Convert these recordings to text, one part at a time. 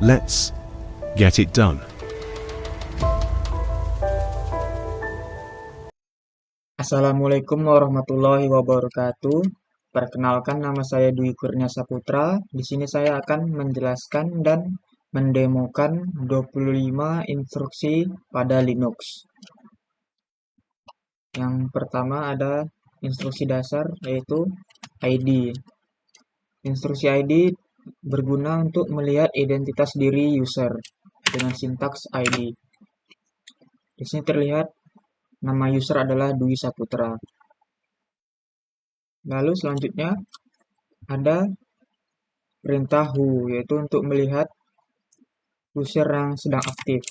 Let's get it done. Assalamualaikum warahmatullahi wabarakatuh. Perkenalkan, nama saya Dwi Kurnia Saputra. Di sini saya akan menjelaskan dan mendemokan 25 instruksi pada Linux. Yang pertama ada instruksi dasar, yaitu ID. Instruksi ID berguna untuk melihat identitas diri user dengan sintaks ID. Di sini terlihat nama user adalah Dwi Saputra. Lalu selanjutnya ada perintah who, yaitu untuk melihat user yang sedang aktif.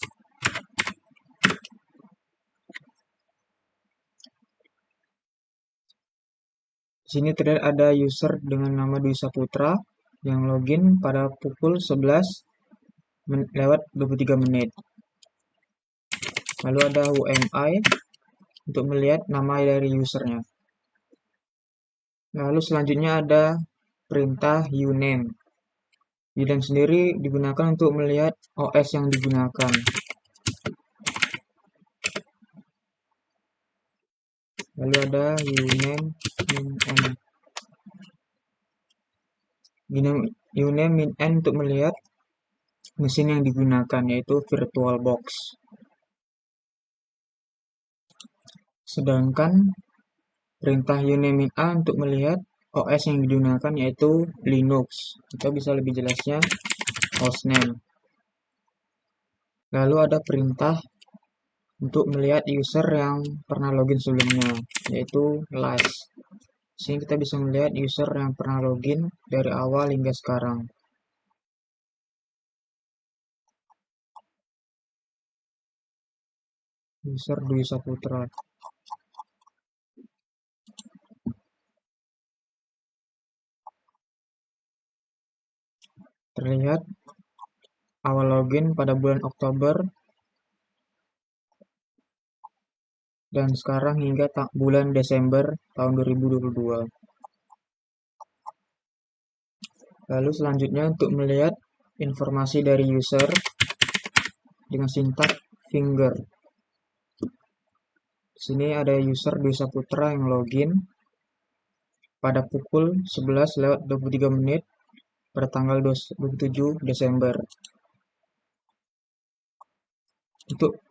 Di sini terlihat ada user dengan nama Dwi Saputra yang login pada pukul 11 lewat 23 menit. Lalu ada who am I untuk melihat nama dari usernya. Lalu selanjutnya ada perintah uname. Uname sendiri digunakan untuk melihat OS yang digunakan. Lalu ada uname min n untuk melihat mesin yang digunakan, yaitu VirtualBox. Sedangkan perintah uname min a untuk melihat OS yang digunakan, yaitu Linux. Kita bisa lebih jelasnya hostname. Lalu ada perintah untuk melihat user yang pernah login sebelumnya, yaitu last. Sini kita bisa melihat user yang pernah login dari awal hingga sekarang. User Dwi Saputra. Terlihat awal login pada bulan Oktober dan sekarang hingga bulan Desember tahun 2022. Lalu selanjutnya untuk melihat informasi dari user dengan sintaks finger. Di sini ada user Dwi Saputra yang login pada pukul 11 lewat 23 menit pada tanggal 27 Desember. Untuk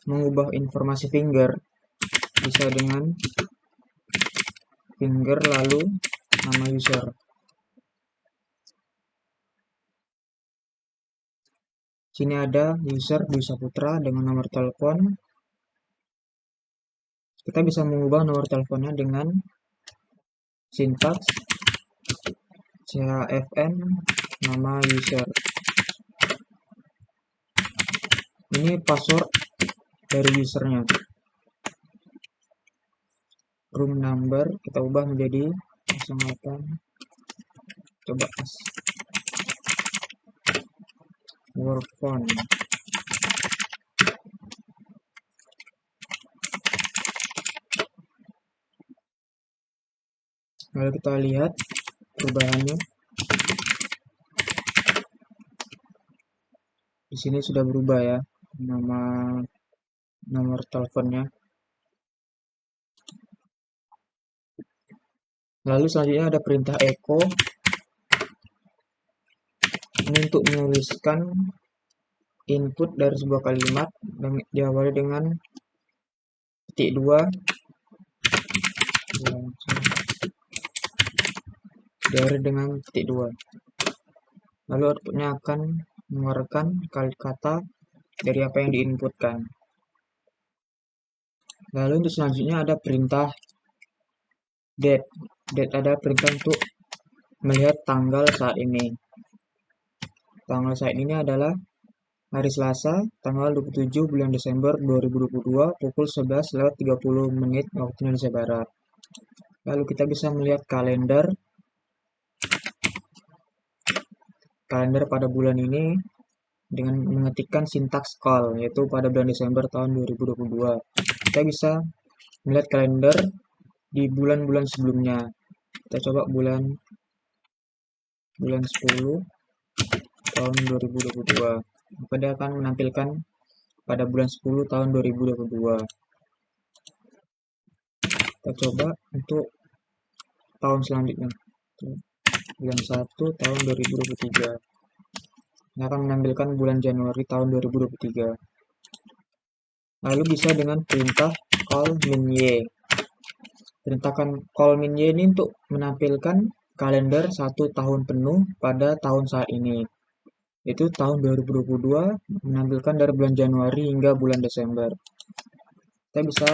mengubah informasi finger bisa dengan finger lalu nama user. Sini ada user Dwi Saputra dengan nomor telepon. Kita bisa mengubah nomor teleponnya dengan sintaks chfn nama user. Ini password dari usernya. Room number kita ubah menjadi 08. Coba work phone. Lalu kita lihat perubahannya. Di sini sudah berubah ya nama nomor teleponnya. Lalu selanjutnya ada perintah echo. Ini untuk menuliskan input dari sebuah kalimat diawali dengan titik 2. Diawali dengan titik 2. Lalu outputnya akan mengeluarkan kata dari apa yang diinputkan. Lalu untuk selanjutnya ada perintah date. Date ada perintah untuk melihat tanggal saat ini. Tanggal saat ini adalah hari Selasa, tanggal 27 bulan Desember 2022, pukul 11 lewat 30 menit waktu Indonesia Barat. Lalu kita bisa melihat kalender pada bulan ini dengan mengetikkan sintaks call, yaitu pada bulan Desember tahun 2022. Kita bisa melihat kalender di bulan-bulan sebelumnya. Kita coba bulan 10. tahun 2022. Maka dia akan menampilkan pada bulan 10 tahun 2022. Kita coba untuk tahun selanjutnya. Bulan 1 tahun 2023. Ini akan menampilkan bulan Januari tahun 2023. Lalu bisa dengan perintah call min-y. Perintahkan call min-y ini untuk menampilkan kalender 1 tahun penuh pada tahun saat ini. Itu tahun 2022 menampilkan dari bulan Januari hingga bulan Desember. Kita bisa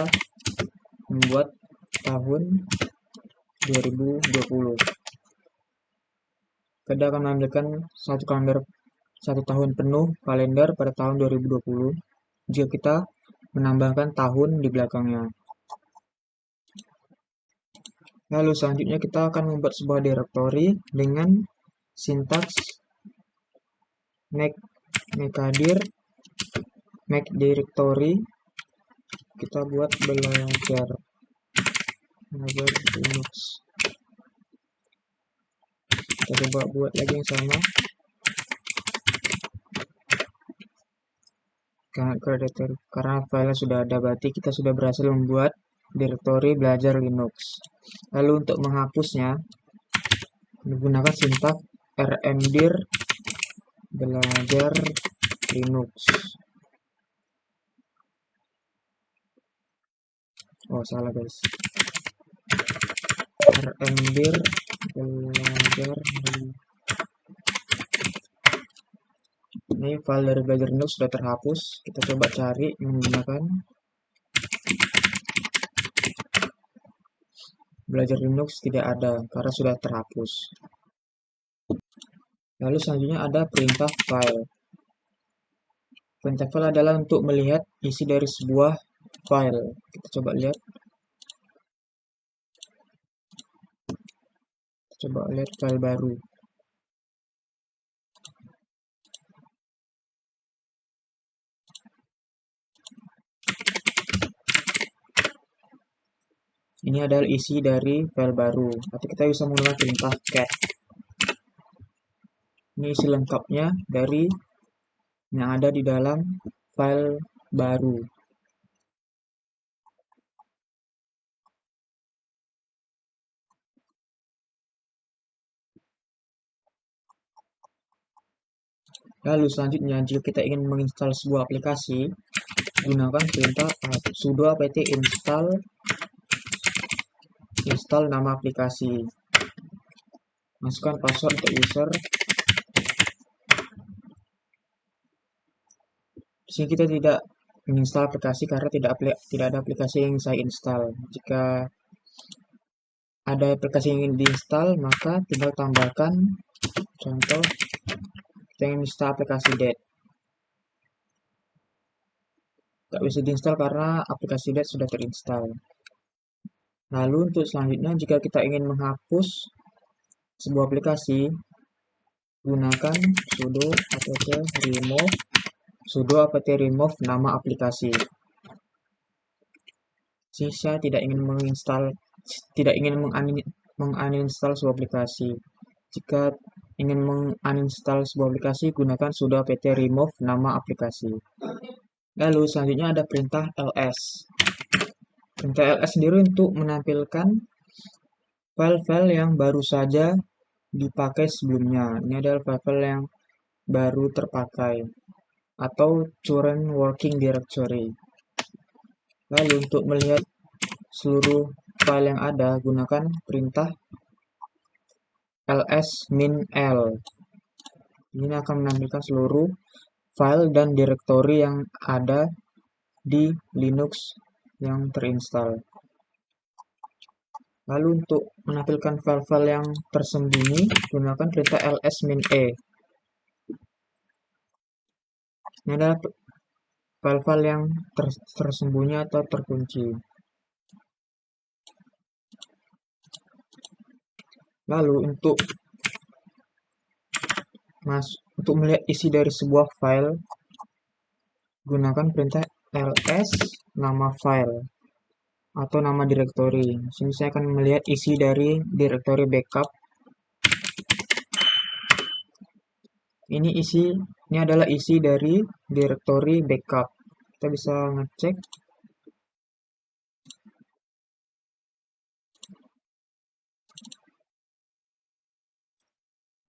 membuat tahun 2020. Kita akan menampilkan satu tahun penuh kalender pada tahun 2020 jika kita menambahkan tahun di belakangnya. Lalu selanjutnya kita akan membuat sebuah directory dengan sintaks mkdir make directory. Kita buat belajar Linux. Kita coba buat lagi yang sama. Karena file sudah ada, berarti kita sudah berhasil membuat directory belajar Linux. Lalu untuk menghapusnya menggunakan sintaks rmdir belajar Linux. Oh, salah guys. rmdir belajar. Ini file dari belajar Linux sudah terhapus. Kita coba cari menggunakan belajar Linux, tidak ada karena sudah terhapus. Lalu selanjutnya ada perintah file. Perintah file adalah untuk melihat isi dari sebuah file. Kita coba lihat. Coba lihat file baru. Ini adalah isi dari file baru. Atau kita bisa menggunakan perintah cat. Ini isi lengkapnya dari yang ada di dalam file baru. Lalu selanjutnya, jika kita ingin menginstal sebuah aplikasi, gunakan perintah sudo apt install nama aplikasi. Masukkan password untuk user. Di sini kita tidak menginstal aplikasi karena tidak ada aplikasi yang saya install. Jika ada aplikasi yang ingin diinstal, maka tinggal tambahkan contoh kita ingin install aplikasi DATE. Tidak bisa diinstal karena aplikasi DATE sudah terinstall. Lalu untuk selanjutnya, jika kita ingin menghapus sebuah aplikasi, gunakan sudo apt remove nama aplikasi. Saya tidak ingin menguninstall sebuah aplikasi. Jika ingin menguninstall sebuah aplikasi, gunakan sudo apt remove nama aplikasi. Lalu selanjutnya ada perintah ls. Perintah ls sendiri untuk menampilkan file-file yang baru saja dipakai sebelumnya. Ini adalah file-file yang baru terpakai atau current working directory. Lalu untuk melihat seluruh file yang ada, gunakan perintah ls-min-l. Ini akan menampilkan seluruh file dan directory yang ada di Linux yang terinstall. Lalu untuk menampilkan file-file yang tersembunyi, gunakan perintah ls-min-e. Ini adalah file-file yang tersembunyi atau terkunci. Lalu untuk melihat isi dari sebuah file, gunakan perintah ls nama file atau nama directory. Sini saya akan melihat isi dari directory backup. Ini adalah isi dari directory backup. Kita bisa ngecek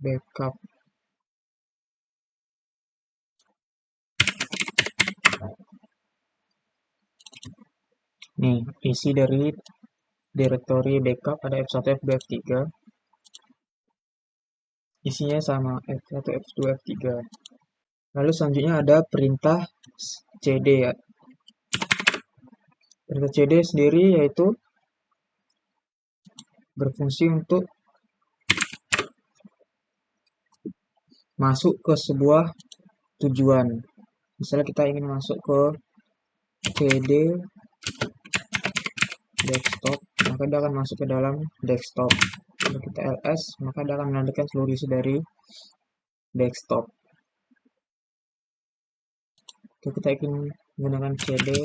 backup. Nih, isi dari directory backup ada F1, F2, F3. Isinya sama F1, F2, F3. Lalu selanjutnya ada perintah cd ya. Perintah cd sendiri yaitu berfungsi untuk masuk ke sebuah tujuan. Misalnya kita ingin masuk ke cd desktop, maka dia akan masuk ke dalam desktop. Kalau kita ls, maka dia akan menandakan seluruh isi dari desktop. Kalau kita ingin menggunakan cd,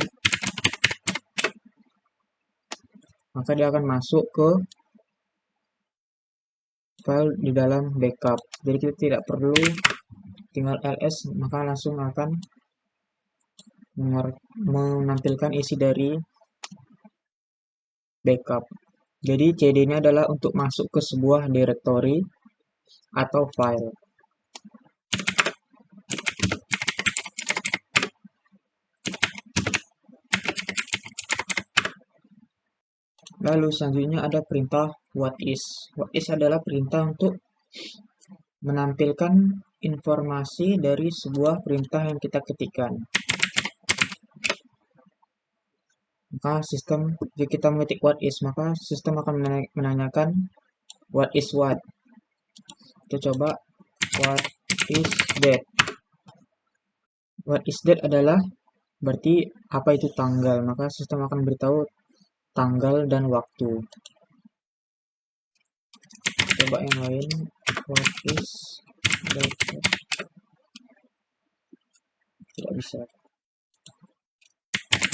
maka dia akan masuk ke file di dalam backup. Jadi kita tidak perlu tinggal ls, maka langsung akan menampilkan isi dari backup. Jadi cd ini adalah untuk masuk ke sebuah directory atau file. Lalu selanjutnya ada perintah whatis. Whatis adalah perintah untuk menampilkan informasi dari sebuah perintah yang kita ketikkan. Maka sistem, jika kita mengetik whatis, maka sistem akan menanyakan what is what. Kita coba what is that. What is that adalah berarti apa itu tanggal, maka sistem akan beritahu tanggal dan waktu. Coba yang lain, what is that, tidak bisa.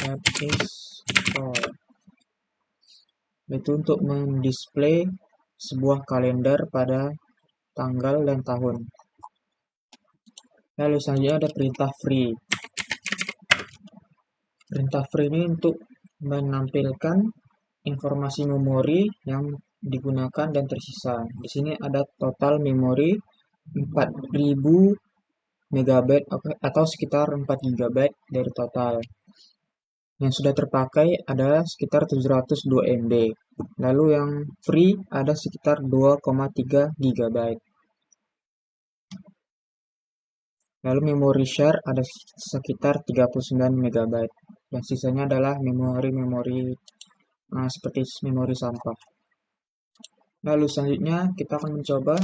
What is all, itu untuk mendisplay sebuah kalender pada tanggal dan tahun. Lalu selanjutnya ada perintah free. Perintah free ini untuk menampilkan informasi memori yang digunakan dan tersisa. Di sini ada total memori 4000 MB atau sekitar 4 GB dari total. Yang sudah terpakai ada sekitar 702 MB. Lalu yang free ada sekitar 2,3 GB. Lalu memori share ada sekitar 39 MB. Dan sisanya adalah memori-memori seperti memori sampah. Lalu selanjutnya kita akan mencoba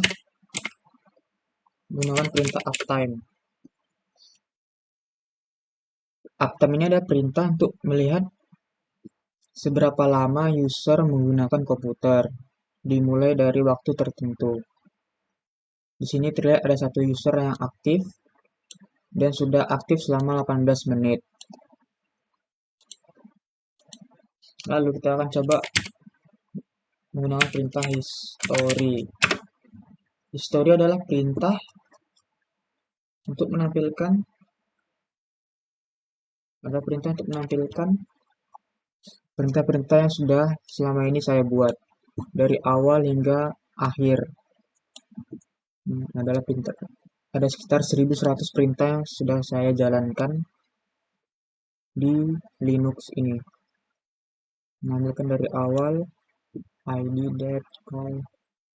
menggunakan perintah uptime. Uptime ini ada perintah untuk melihat seberapa lama user menggunakan komputer, dimulai dari waktu tertentu. Di sini terlihat ada satu user yang aktif dan sudah aktif selama 18 menit. Lalu kita akan coba menggunakan perintah history. History adalah perintah untuk menampilkan perintah-perintah yang sudah selama ini saya buat dari awal hingga akhir. Adalah perintah, ada sekitar 1100 perintah yang sudah saya jalankan di Linux ini. Mengambilkan dari awal id, date, call,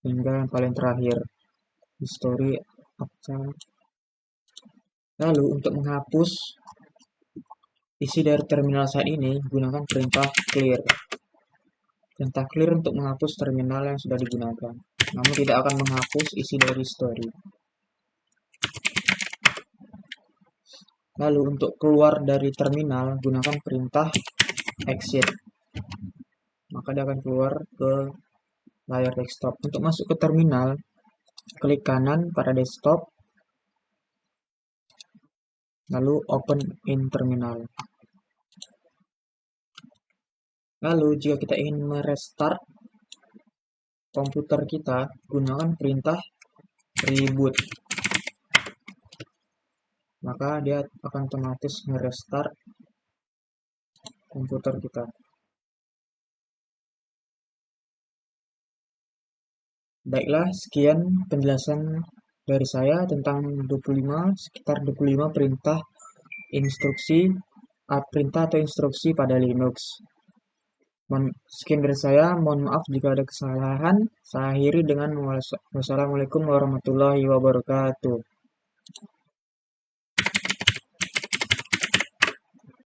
hingga yang paling terakhir history, uptime. Lalu untuk menghapus isi dari terminal saat ini, gunakan perintah clear. Perintah clear untuk menghapus terminal yang sudah digunakan, namun tidak akan menghapus isi dari history. Lalu untuk keluar dari terminal, gunakan perintah exit. Maka dia akan keluar ke layar desktop. Untuk masuk ke terminal, klik kanan pada desktop, lalu open in terminal. Lalu jika kita ingin merestart komputer kita, gunakan perintah reboot. maka dia akan otomatis nge-restart komputer kita. Baiklah, sekian penjelasan dari saya tentang 25, sekitar 25 perintah instruksi, perintah atau instruksi pada Linux. Sekian dari saya, mohon maaf jika ada kesalahan. Saya akhiri dengan wassalamualaikum warahmatullahi wabarakatuh.